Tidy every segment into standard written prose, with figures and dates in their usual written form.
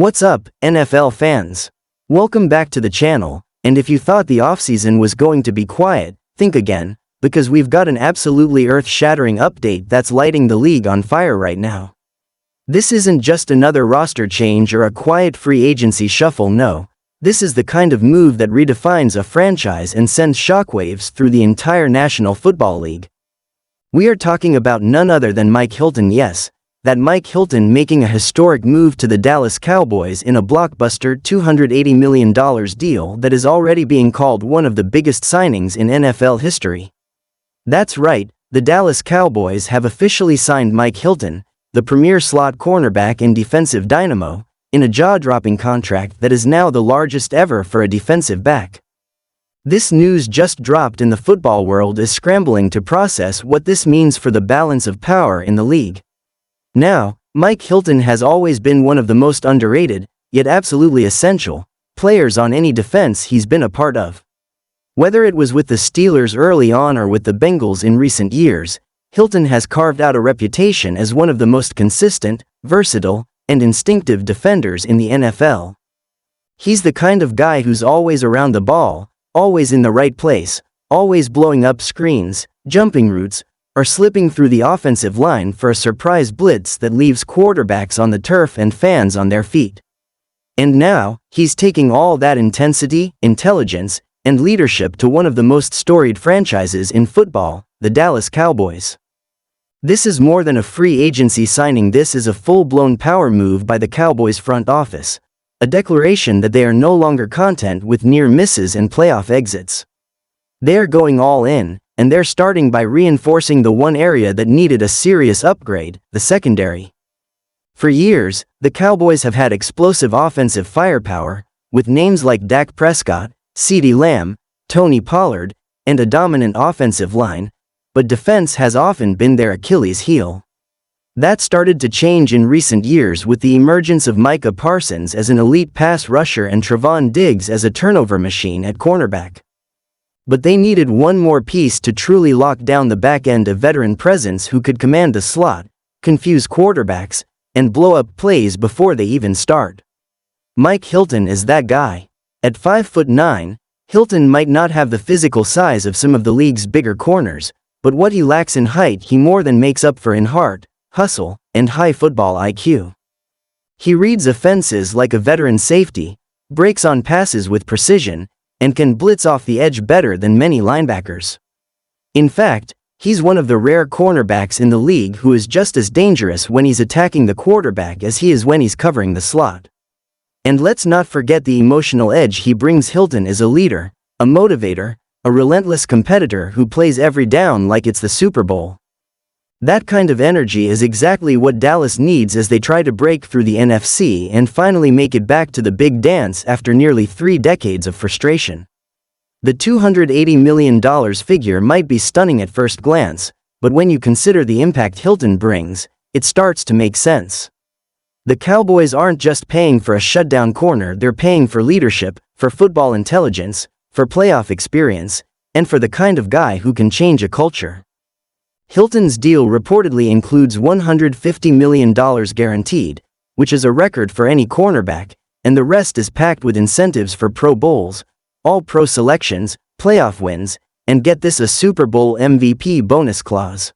What's up, NFL fans? Welcome back to the channel, and if you thought the offseason was going to be quiet, think again, because we've got an absolutely earth-shattering update that's lighting the league on fire right now. This isn't just another roster change or a quiet free agency shuffle, no. This is the kind of move that redefines a franchise and sends shockwaves through the entire National Football League. We are talking about none other than Mike Hilton, yes, that Mike Hilton making a historic move to the Dallas Cowboys in a blockbuster $280 million deal that is already being called one of the biggest signings in NFL history. That's right, the Dallas Cowboys have officially signed Mike Hilton, the premier slot cornerback and defensive dynamo, in a jaw-dropping contract that is now the largest ever for a defensive back. This news just dropped and the football world is scrambling to process what this means for the balance of power in the league. Now, Mike Hilton has always been one of the most underrated, yet absolutely essential, players on any defense he's been a part of. Whether it was with the Steelers early on or with the Bengals in recent years, Hilton has carved out a reputation as one of the most consistent, versatile, and instinctive defenders in the NFL. He's the kind of guy who's always around the ball, always in the right place, always blowing up screens, jumping routes, or slipping through the offensive line for a surprise blitz that leaves quarterbacks on the turf and fans on their feet. And now, he's taking all that intensity, intelligence, and leadership to one of the most storied franchises in football, the Dallas Cowboys. This is more than a free agency signing, this is a full-blown power move by the Cowboys front office, a declaration that they are no longer content with near misses and playoff exits. They are going all in, and they're starting by reinforcing the one area that needed a serious upgrade, the secondary. For years, the Cowboys have had explosive offensive firepower, with names like Dak Prescott, CeeDee Lamb, Tony Pollard, and a dominant offensive line, but defense has often been their Achilles heel. That started to change in recent years with the emergence of Micah Parsons as an elite pass rusher and Trevon Diggs as a turnover machine at cornerback. But they needed one more piece to truly lock down the back end, a veteran presence who could command the slot, confuse quarterbacks, and blow up plays before they even start. Mike Hilton is that guy. At 5'9", Hilton might not have the physical size of some of the league's bigger corners, but what he lacks in height he more than makes up for in heart, hustle, and high football IQ. He reads offenses like a veteran safety, breaks on passes with precision, and can blitz off the edge better than many linebackers. In fact, he's one of the rare cornerbacks in the league who is just as dangerous when he's attacking the quarterback as he is when he's covering the slot. And let's not forget the emotional edge he brings. Hilton is a leader, a motivator, a relentless competitor who plays every down like it's the Super Bowl. That kind of energy is exactly what Dallas needs as they try to break through the NFC and finally make it back to the big dance after nearly 3 decades of frustration. The $280 million figure might be stunning at first glance, but when you consider the impact Hilton brings, it starts to make sense. The Cowboys aren't just paying for a shutdown corner, they're paying for leadership, for football intelligence, for playoff experience, and for the kind of guy who can change a culture. Hilton's deal reportedly includes $150 million guaranteed, which is a record for any cornerback, and the rest is packed with incentives for Pro Bowls, All-Pro selections, playoff wins, and get this, a Super Bowl MVP bonus clause.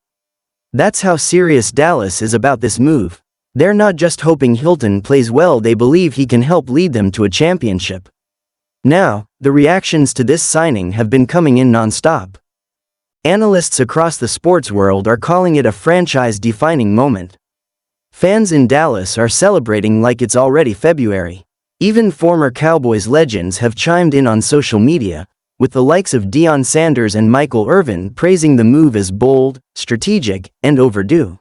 That's how serious Dallas is about this move. They're not just hoping Hilton plays well, they believe he can help lead them to a championship. Now, the reactions to this signing have been coming in non-stop. Analysts across the sports world are calling it a franchise-defining moment. Fans in Dallas are celebrating like it's already February. Even former Cowboys legends have chimed in on social media, with the likes of Deion Sanders and Michael Irvin praising the move as bold, strategic, and overdue.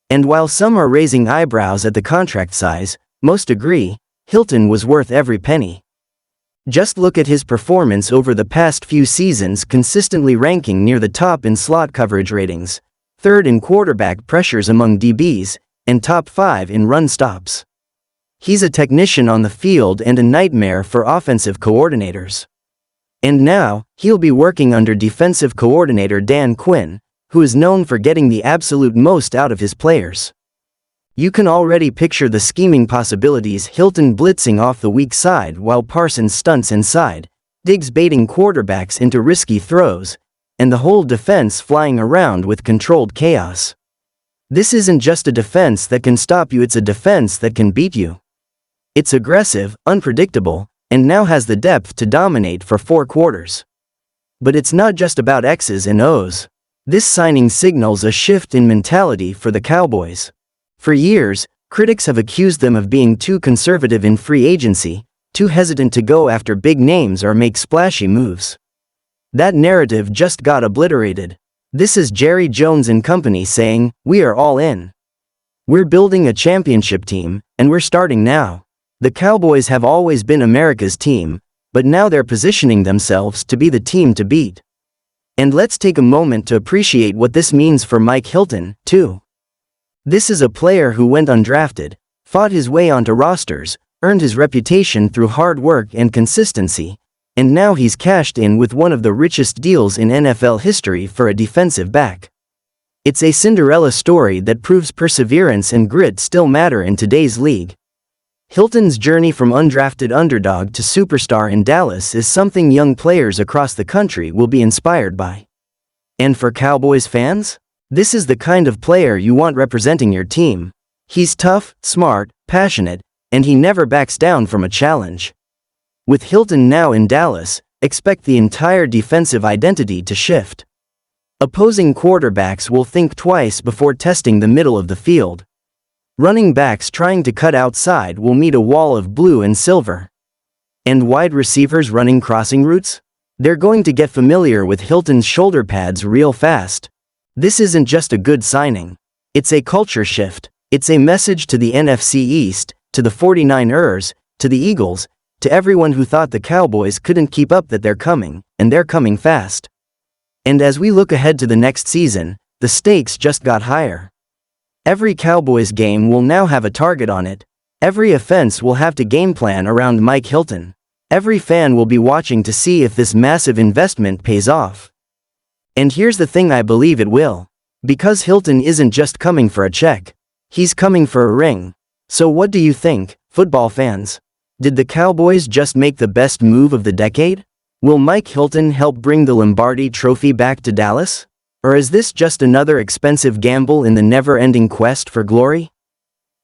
And while some are raising eyebrows at the contract size, most agree, Hilton was worth every penny. Just look at his performance over the past few seasons, consistently ranking near the top in slot coverage ratings, 3rd in quarterback pressures among DBs, and top 5 in run stops. He's a technician on the field and a nightmare for offensive coordinators. And now, he'll be working under defensive coordinator Dan Quinn, who is known for getting the absolute most out of his players. You can already picture the scheming possibilities: Hilton blitzing off the weak side while Parsons stunts inside, Diggs baiting quarterbacks into risky throws, and the whole defense flying around with controlled chaos. This isn't just a defense that can stop you, it's a defense that can beat you. It's aggressive, unpredictable, and now has the depth to dominate for 4 quarters. But it's not just about X's and O's. This signing signals a shift in mentality for the Cowboys. For years, critics have accused them of being too conservative in free agency, too hesitant to go after big names or make splashy moves. That narrative just got obliterated. This is Jerry Jones and company saying, "We are all in. We're building a championship team, and we're starting now." The Cowboys have always been America's team, but now they're positioning themselves to be the team to beat. And let's take a moment to appreciate what this means for Mike Hilton, too. This is a player who went undrafted, fought his way onto rosters, earned his reputation through hard work and consistency, and now he's cashed in with one of the richest deals in NFL history for a defensive back. It's a Cinderella story that proves perseverance and grit still matter in today's league. Hilton's journey from undrafted underdog to superstar in Dallas is something young players across the country will be inspired by. And for Cowboys fans? This is the kind of player you want representing your team. He's tough, smart, passionate, and he never backs down from a challenge. With Hilton now in Dallas, expect the entire defensive identity to shift. Opposing quarterbacks will think twice before testing the middle of the field. Running backs trying to cut outside will meet a wall of blue and silver. And wide receivers running crossing routes? They're going to get familiar with Hilton's shoulder pads real fast. This isn't just a good signing. It's a culture shift. It's a message to the NFC East, to the 49ers, to the Eagles, to everyone who thought the Cowboys couldn't keep up that they're coming, and they're coming fast. And as we look ahead to the next season, the stakes just got higher. Every Cowboys game will now have a target on it. Every offense will have to game plan around Mike Hilton. Every fan will be watching to see if this massive investment pays off. And here's the thing: I believe it will. Because Hilton isn't just coming for a check. He's coming for a ring. So what do you think, football fans? Did the Cowboys just make the best move of the decade? Will Mike Hilton help bring the Lombardi Trophy back to Dallas? Or is this just another expensive gamble in the never-ending quest for glory?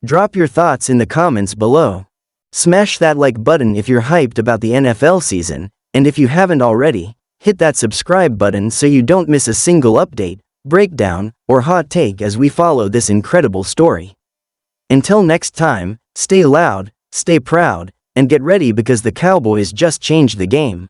Drop your thoughts in the comments below. Smash that like button if you're hyped about the NFL season, and if you haven't already, hit that subscribe button so you don't miss a single update, breakdown, or hot take as we follow this incredible story. Until next time, stay loud, stay proud, and get ready because the Cowboys just changed the game.